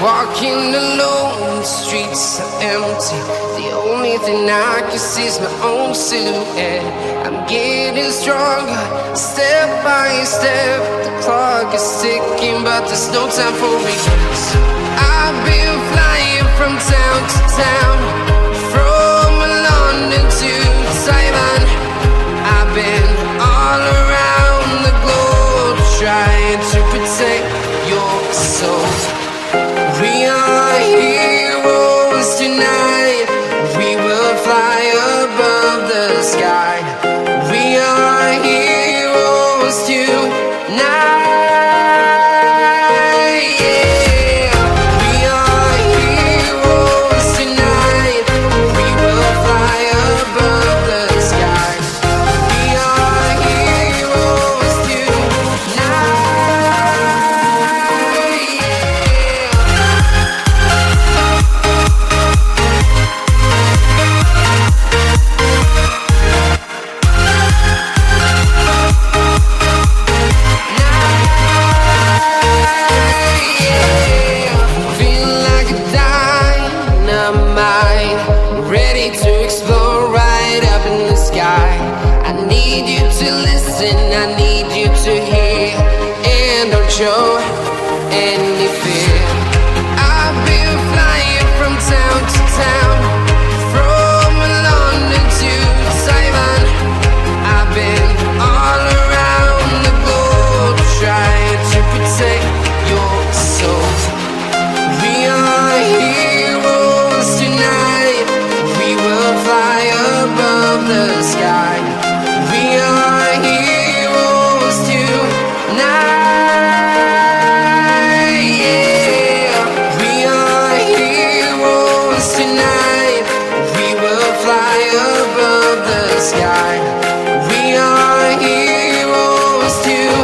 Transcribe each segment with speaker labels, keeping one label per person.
Speaker 1: Walking alone, the streets are empty. The only thing I can see is my own silhouette. I'm getting stronger, step by step. The clock is ticking, but there's no time for regrets. I've been flying from town to town, from London to Taiwan. I've been all around the globe, trying to protect your soul. We are heroes tonight. We will fly above the sky. We are heroes tonight. Yeah. We are heroes tonight. We will fly above the sky. We are heroes tonight. I need you to hear and don't show any fear. I've been flying from town to town, from London to Taiwan. I've been all around the globe, trying to protect your soul. We are heroes tonight. We will fly above the sky. We are heroes tonight. Yeah. We are heroes tonight. We will fly above the sky. We are heroes tonight.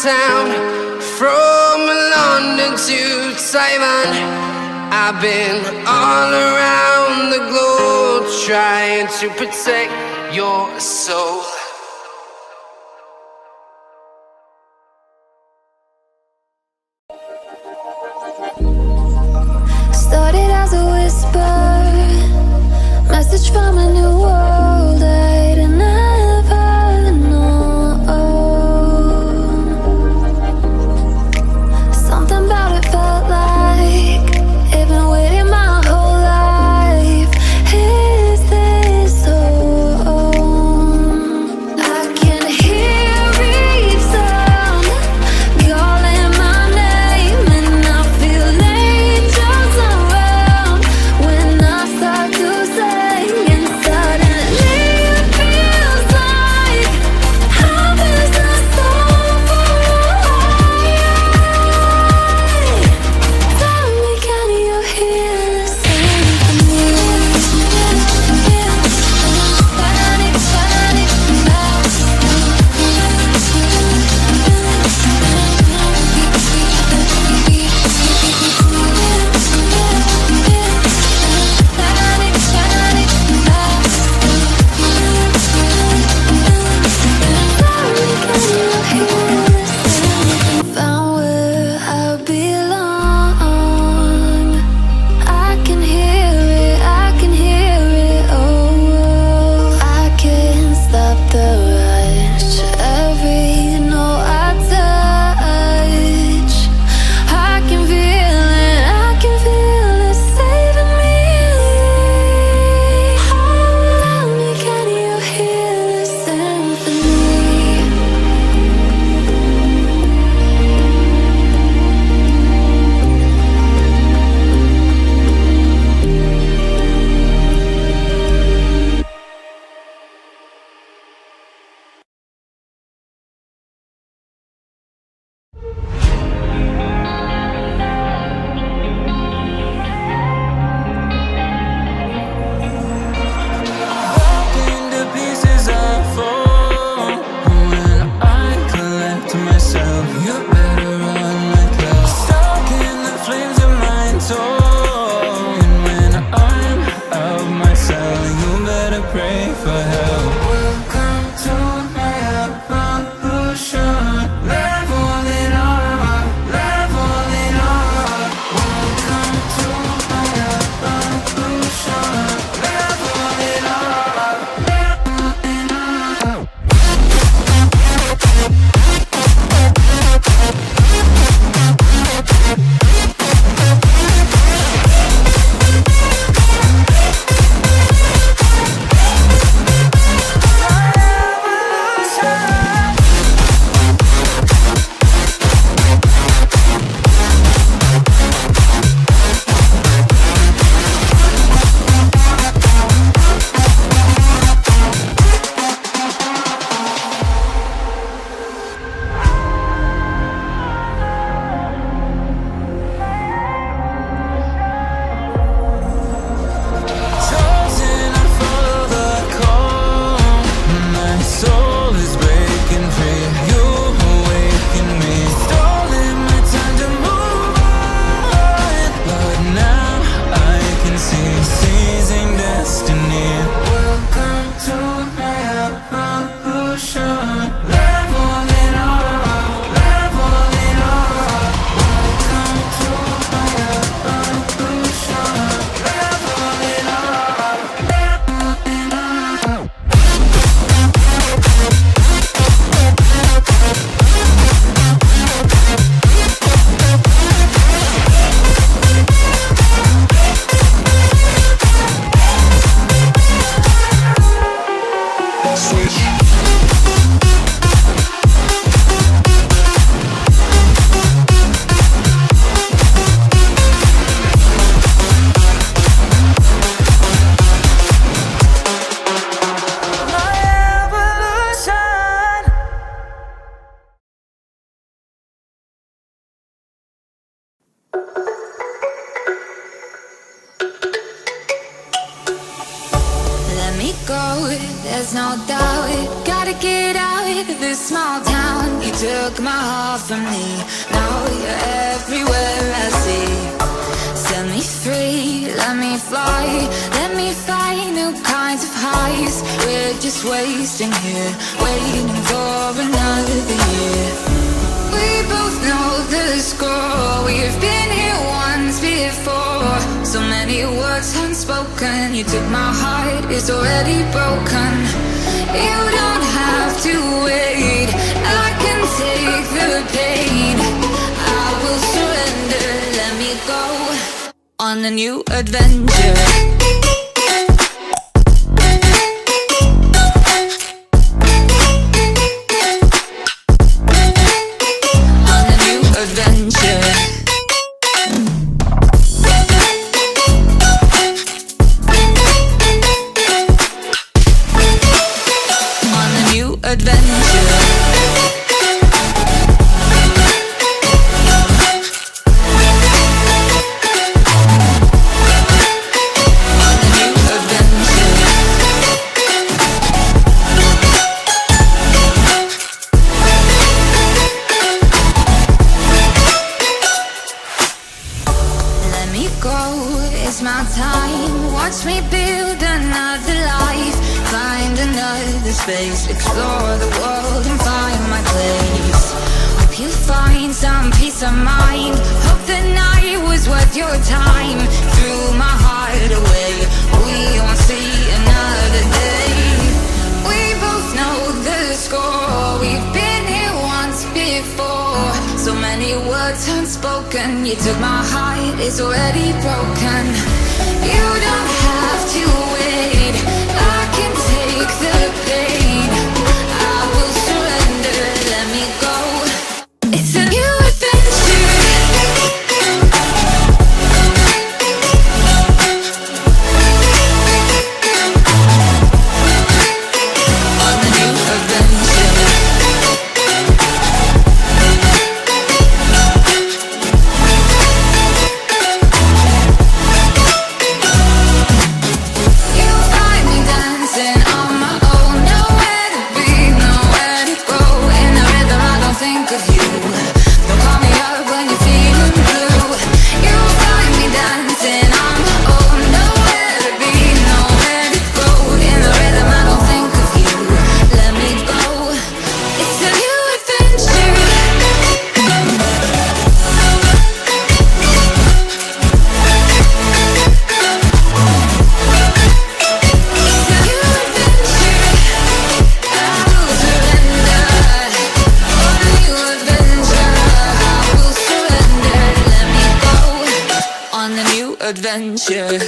Speaker 1: Town, from London to Taiwan. I've been all around the globe, trying to protect your soul.
Speaker 2: Started as a whisper, message from a new world I'd never known. Something about it felt like I've been waiting my whole life. Is this so? there's no doubt. Gotta get out of this small town. You took my heart from me, now you're everywhere I see. Set me free, let me fly, let me find new kinds of highs. We're just wasting here, waiting for another year. We both know the score, we've been here once before. So many words unspoken, you took my heart, it's already broken. You don't have to wait, I can take the pain. I will surrender, let me go on a new adventure. Space, explore the world and find my place. Hope you find some peace of mind. Hope the night was worth your time. Threw my heart away, we won't see another day. We both know the score, we've been here once before. So many words unspoken, you took my heart, it's already broken. You don't have to wait, I can take the pain. I will surrender, let me go. It's a new adventure. On a new adventure. You'll find me dancing on my own. Nowhere to be, nowhere to go. In the rhythm I don't think of you. Don't call me up when you're feeling blue. You'll find me dancing on my own. Nowhere to be, nowhere to go. In the rhythm I don't think of you. Let me go. It's a new adventure. On a new adventure.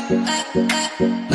Speaker 2: I